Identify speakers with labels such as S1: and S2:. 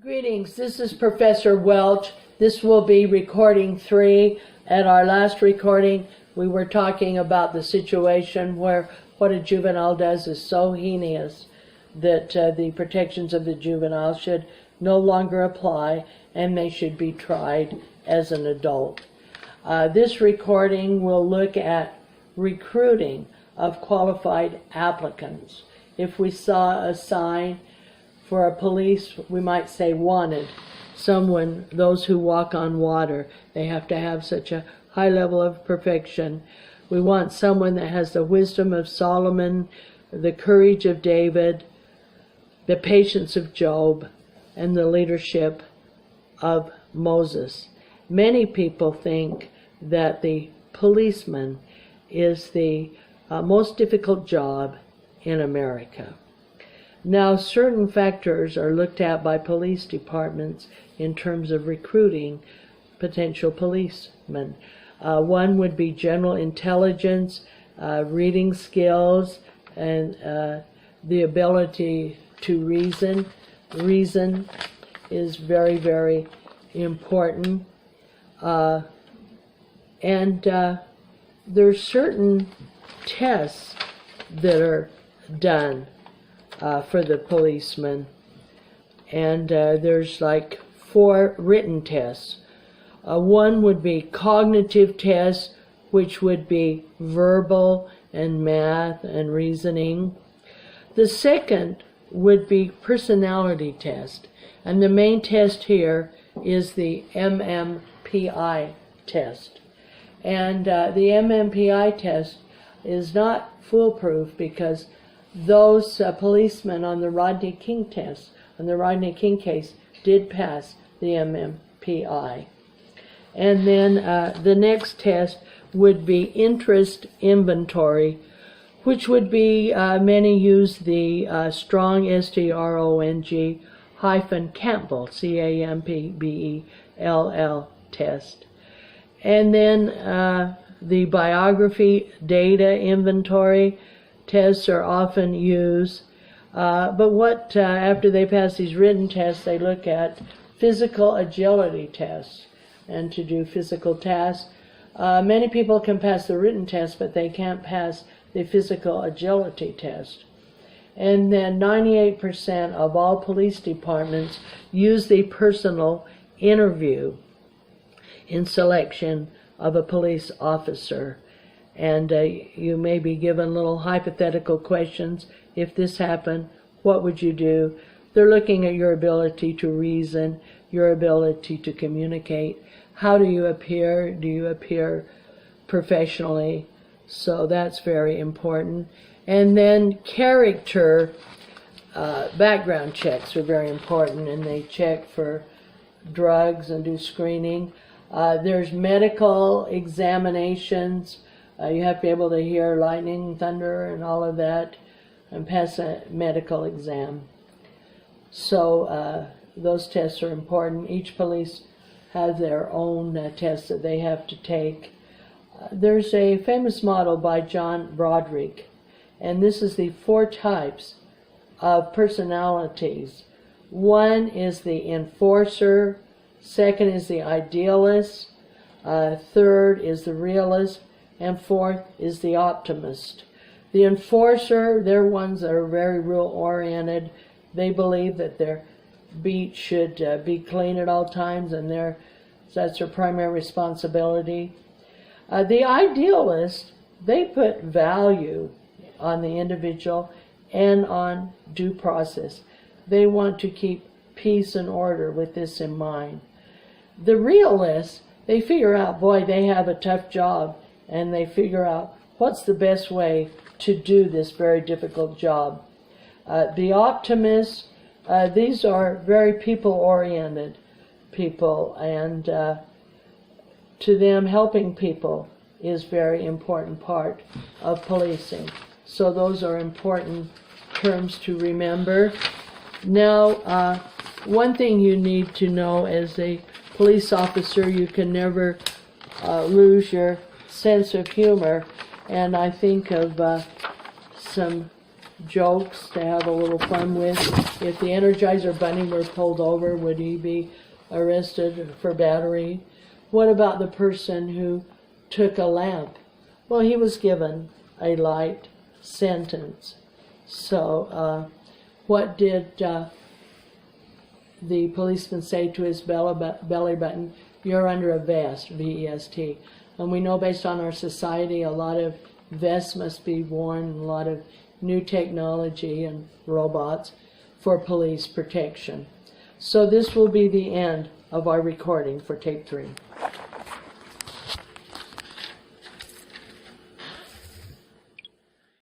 S1: Greetings, this is Professor Welch. This will be recording 3. At our last recording, we were talking about the situation where what a juvenile does is so heinous that the protections of the juvenile should no longer apply and they should be tried as an adult. This recording will look at recruiting of qualified applicants. If we saw a sign for a police, we might say wanted, someone, those who walk on water. They have to have such a high level of perfection. We want someone that has the wisdom of Solomon, the courage of David, the patience of Job, and the leadership of Moses. Many people think that the policeman is the most difficult job in America. Now, certain factors are looked at by police departments in terms of recruiting potential policemen. One would be general intelligence, reading skills, and the ability to reason. Reason is very, very important. There's certain tests that are done for the policeman, and there's like 4 written tests. One would be cognitive tests, which would be verbal and math and reasoning. The second would be personality test, and the main test here is the MMPI test. And the MMPI test is not foolproof because those policemen on the Rodney King test, on the Rodney King case, did pass the MMPI. And then the next test would be interest inventory, which would be, many use the strong, STRONG, hyphen Campbell, CAMPBELL test. And then the biography data inventory tests are often used, but after they pass these written tests, they look at physical agility tests. And to do physical tasks, many people can pass the written test, but they can't pass the physical agility test. And then 98% of all police departments use the personal interview in selection of a police officer. And you may be given little hypothetical questions. If this happened, what would you do? They're looking at your ability to reason, your ability to communicate. How do you appear? Do you appear professionally? So that's very important. And then character background checks are very important, and they check for drugs and do screening. There's medical examinations. You have to be able to hear lightning, thunder, and all of that, and pass a medical exam. So those tests are important. Each police has their own tests that they have to take. There's a famous model by John Broderick, and this is the 4 types of personalities. One is the enforcer, second is the idealist, third is the realist, and 4th is the optimist. The enforcer, they're ones that are very rule-oriented. They believe that their beat should be clean at all times, and that's their primary responsibility. The idealist, they put value on the individual and on due process. They want to keep peace and order with this in mind. The realist, they figure out, boy, they have a tough job, and they figure out what's the best way to do this very difficult job. The optimists, these are very people-oriented people, and to them, helping people is a very important part of policing. So those are important terms to remember. Now, one thing you need to know as a police officer, you can never lose your sense of humor. And I think of some jokes to have a little fun with. If the Energizer Bunny were pulled over, would he be arrested for battery? What about the person who took a lamp? Well, he was given a light sentence. So what did the policeman say to his belly button? You're under a vest, V-E-S-T. And we know based on our society, a lot of vests must be worn, a lot of new technology and robots for police protection. So this will be the end of our recording for tape 3.